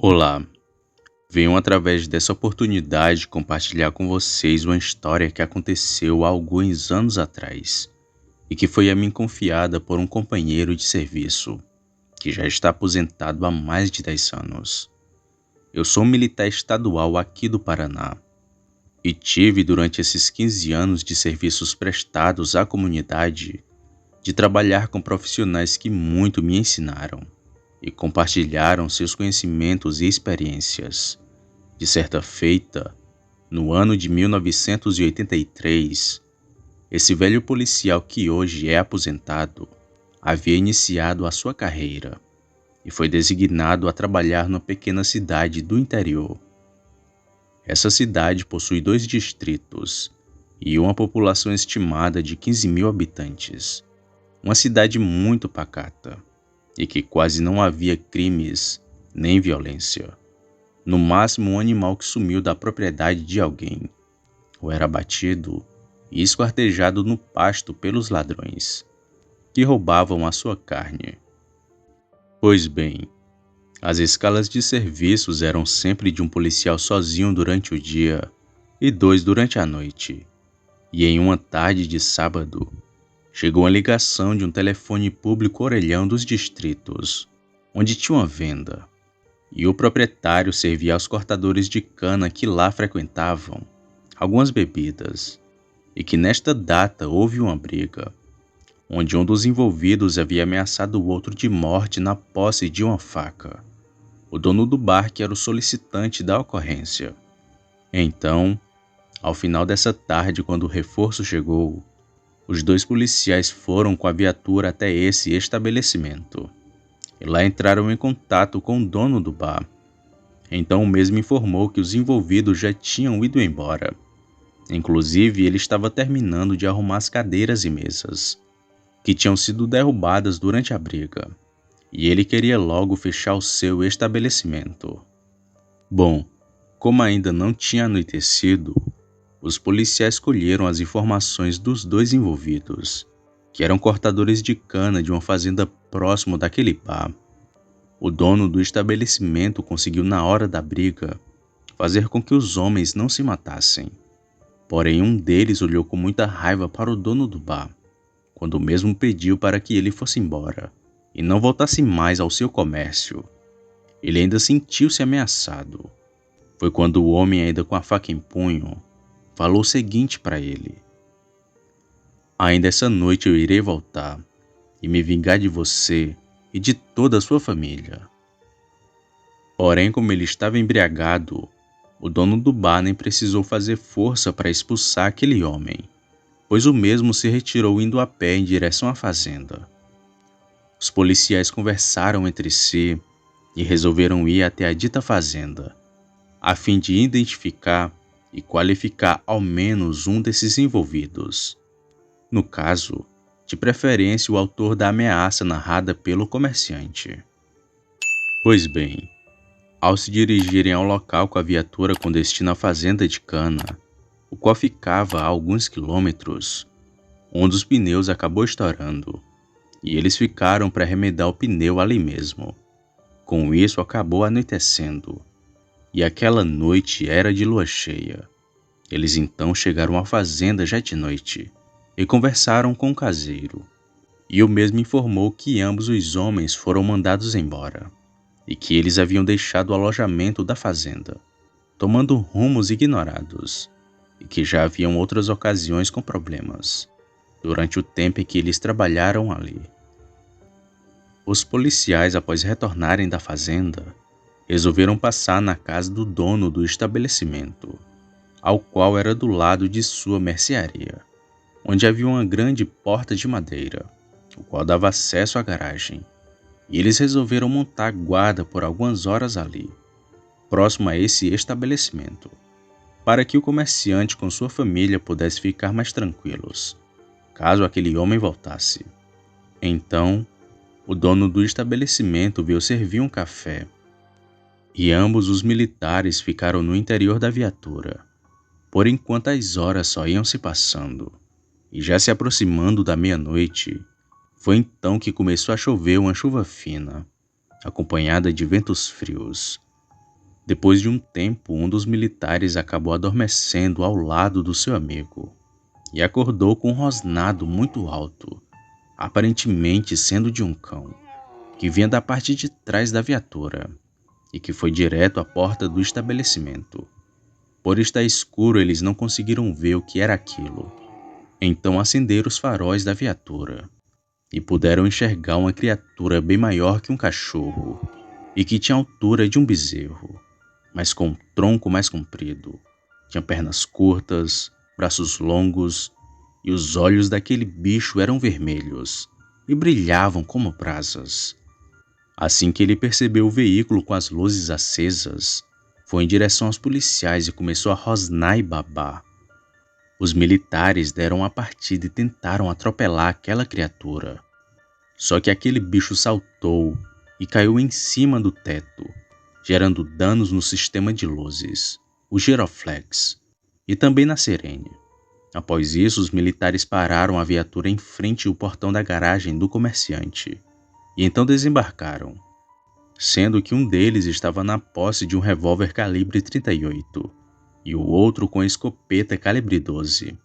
Olá, venho através dessa oportunidade compartilhar com vocês uma história que aconteceu há alguns anos atrás e que foi a mim confiada por um companheiro de serviço que já está aposentado há mais de 10 anos. Eu sou um militar estadual aqui do Paraná e tive durante esses 15 anos de serviços prestados à comunidade de trabalhar com profissionais que muito me ensinaram e compartilharam seus conhecimentos e experiências. De certa feita, no ano de 1983, esse velho policial que hoje é aposentado havia iniciado a sua carreira e foi designado a trabalhar numa pequena cidade do interior. Essa cidade possui 2 distritos e uma população estimada de 15 mil habitantes. Uma cidade muito pacata e que quase não havia crimes nem violência. No máximo, um animal que sumiu da propriedade de alguém, ou era abatido e esquartejado no pasto pelos ladrões, que roubavam a sua carne. Pois bem, as escalas de serviços eram sempre de um policial sozinho durante o dia e 2 durante a noite. E em uma tarde de sábado, chegou a ligação de um telefone público orelhão dos distritos, onde tinha uma venda. E o proprietário servia aos cortadores de cana que lá frequentavam algumas bebidas, e que nesta data houve uma briga, onde um dos envolvidos havia ameaçado o outro de morte na posse de uma faca. O dono do bar que era o solicitante da ocorrência. Então, ao final dessa tarde, quando o reforço chegou, os 2 policiais foram com a viatura até esse estabelecimento. E lá entraram em contato com o dono do bar. Então o mesmo informou que os envolvidos já tinham ido embora. Inclusive, ele estava terminando de arrumar as cadeiras e mesas, que tinham sido derrubadas durante a briga, e ele queria logo fechar o seu estabelecimento. Bom, como ainda não tinha anoitecido, os policiais colheram as informações dos 2 envolvidos, que eram cortadores de cana de uma fazenda próximo daquele bar. O dono do estabelecimento conseguiu, na hora da briga, fazer com que os homens não se matassem. Porém, um deles olhou com muita raiva para o dono do bar, quando o mesmo pediu para que ele fosse embora e não voltasse mais ao seu comércio. Ele ainda sentiu-se ameaçado. Foi quando o homem, ainda com a faca em punho, falou o seguinte para ele: "Ainda essa noite eu irei voltar e me vingar de você e de toda a sua família." Porém, como ele estava embriagado, o dono do bar nem precisou fazer força para expulsar aquele homem, pois o mesmo se retirou indo a pé em direção à fazenda. Os policiais conversaram entre si e resolveram ir até a dita fazenda, a fim de identificar e qualificar ao menos um desses envolvidos. No caso, de preferência o autor da ameaça narrada pelo comerciante. Pois bem, ao se dirigirem ao local com a viatura com destino à fazenda de cana, o qual ficava a alguns quilômetros, um dos pneus acabou estourando, e eles ficaram para remendar o pneu ali mesmo. Com isso acabou anoitecendo, e aquela noite era de lua cheia. Eles então chegaram à fazenda já de noite, e conversaram com o caseiro, e o mesmo informou que ambos os homens foram mandados embora, e que eles haviam deixado o alojamento da fazenda, tomando rumos ignorados, e que já haviam outras ocasiões com problemas, durante o tempo em que eles trabalharam ali. Os policiais, após retornarem da fazenda, resolveram passar na casa do dono do estabelecimento, ao qual era do lado de sua mercearia, onde havia uma grande porta de madeira, o qual dava acesso à garagem, e eles resolveram montar guarda por algumas horas ali, próximo a esse estabelecimento, para que o comerciante com sua família pudesse ficar mais tranquilos, caso aquele homem voltasse. Então, o dono do estabelecimento veio servir um café, e ambos os militares ficaram no interior da viatura. Por enquanto as horas só iam se passando, e já se aproximando da meia-noite, foi então que começou a chover uma chuva fina, acompanhada de ventos frios, Depois de um tempo, um dos militares acabou adormecendo ao lado do seu amigo e acordou com um rosnado muito alto, aparentemente sendo de um cão, que vinha da parte de trás da viatura e que foi direto à porta do estabelecimento. Por estar escuro, eles não conseguiram ver o que era aquilo. Então acenderam os faróis da viatura e puderam enxergar uma criatura bem maior que um cachorro e que tinha a altura de um bezerro, mas com um tronco mais comprido. Tinha pernas curtas, braços longos e os olhos daquele bicho eram vermelhos e brilhavam como brasas. Assim que ele percebeu o veículo com as luzes acesas, foi em direção aos policiais e começou a rosnar e babar. Os militares deram a partida e tentaram atropelar aquela criatura. Só que aquele bicho saltou e caiu em cima do teto, gerando danos no sistema de luzes, o giroflex, e também na sirene. Após isso, os militares pararam a viatura em frente ao portão da garagem do comerciante, e então desembarcaram, sendo que um deles estava na posse de um revólver calibre 38 e o outro com a escopeta calibre 12.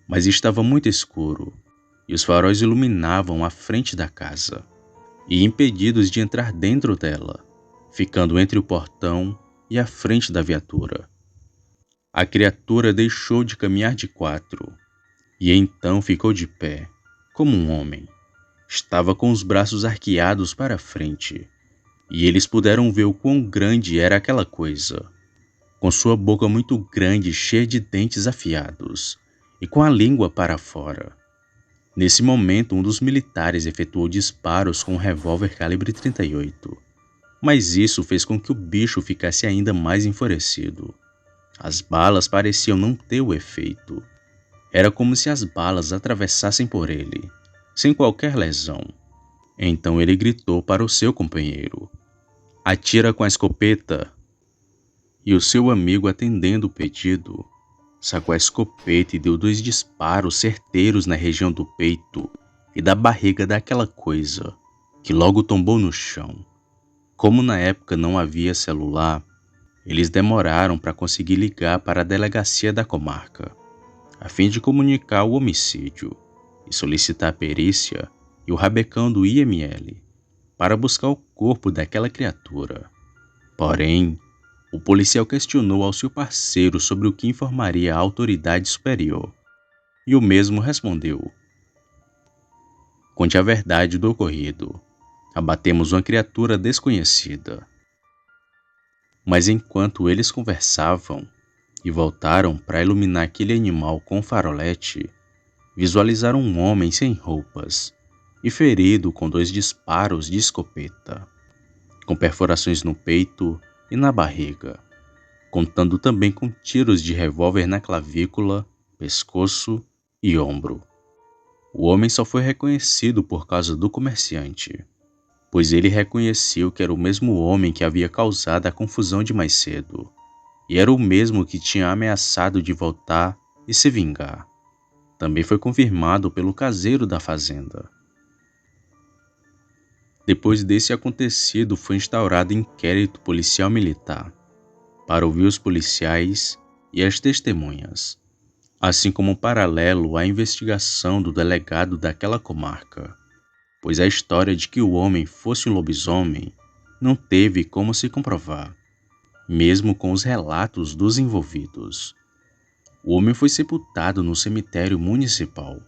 Mas estava muito escuro e os faróis iluminavam a frente da casa, e impedidos de entrar dentro dela, ficando entre o portão e a frente da viatura. A criatura deixou de caminhar de quatro e então ficou de pé, como um homem. Estava com os braços arqueados para a frente, e eles puderam ver o quão grande era aquela coisa, com sua boca muito grande cheia de dentes afiados, e com a língua para fora. Nesse momento, um dos militares efetuou disparos com um revólver calibre 38, mas isso fez com que o bicho ficasse ainda mais enfurecido. As balas pareciam não ter o efeito. Era como se as balas atravessassem por ele, sem qualquer lesão. Então ele gritou para o seu companheiro: "Atira com a escopeta!" E o seu amigo, atendendo o pedido, sacou a escopeta e deu 2 disparos certeiros na região do peito e da barriga daquela coisa, que logo tombou no chão. Como na época não havia celular, eles demoraram para conseguir ligar para a delegacia da comarca, a fim de comunicar o homicídio e solicitar a perícia e o rabecão do IML para buscar o corpo daquela criatura. Porém, o policial questionou ao seu parceiro sobre o que informaria a autoridade superior, e o mesmo respondeu: "Conte a verdade do ocorrido. Abatemos uma criatura desconhecida." Mas enquanto eles conversavam e voltaram para iluminar aquele animal com farolete, visualizaram um homem sem roupas e ferido com 2 disparos de escopeta, com perfurações no peito e na barriga, contando também com tiros de revólver na clavícula, pescoço e ombro. O homem só foi reconhecido por causa do comerciante, pois ele reconheceu que era o mesmo homem que havia causado a confusão de mais cedo, e era o mesmo que tinha ameaçado de voltar e se vingar. Também foi confirmado pelo caseiro da fazenda. Depois desse acontecido, foi instaurado inquérito policial militar para ouvir os policiais e as testemunhas, assim como um paralelo à investigação do delegado daquela comarca, pois a história de que o homem fosse um lobisomem não teve como se comprovar, mesmo com os relatos dos envolvidos. O homem foi sepultado no cemitério municipal.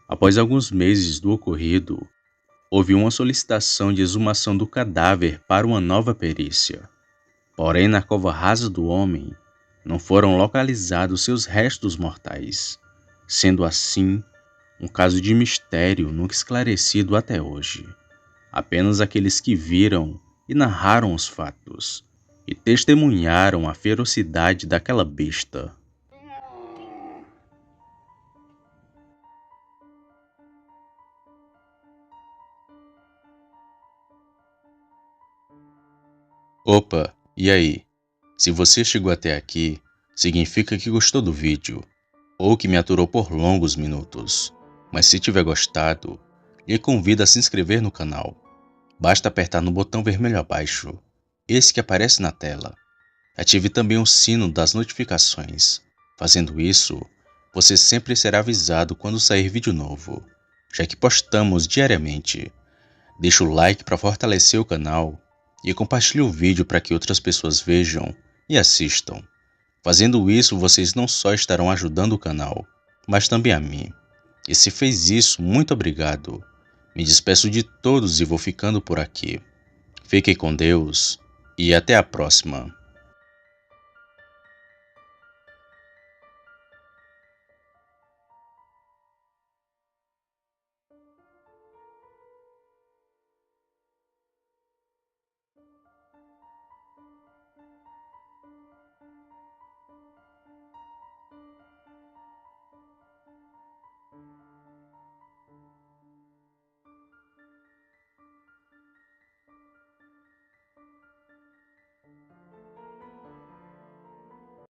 Após alguns meses do ocorrido, houve uma solicitação de exumação do cadáver para uma nova perícia. Porém, na cova rasa do homem, não foram localizados seus restos mortais, sendo assim um caso de mistério nunca esclarecido até hoje. Apenas aqueles que viram e narraram os fatos e testemunharam a ferocidade daquela besta. Opa, e aí? Se você chegou até aqui, significa que gostou do vídeo, ou que me aturou por longos minutos. Mas se tiver gostado, lhe convido a se inscrever no canal. Basta apertar no botão vermelho abaixo, esse que aparece na tela, Ative também o sino das notificações. Fazendo isso, você sempre será avisado quando sair vídeo novo, já que postamos diariamente. Deixe o like para fortalecer o canal e compartilhe o vídeo para que outras pessoas vejam e assistam. Fazendo isso, vocês não só estarão ajudando o canal, mas também a mim. E se fez isso, muito obrigado. Me despeço de todos e vou ficando por aqui. Fiquem com Deus e até a próxima.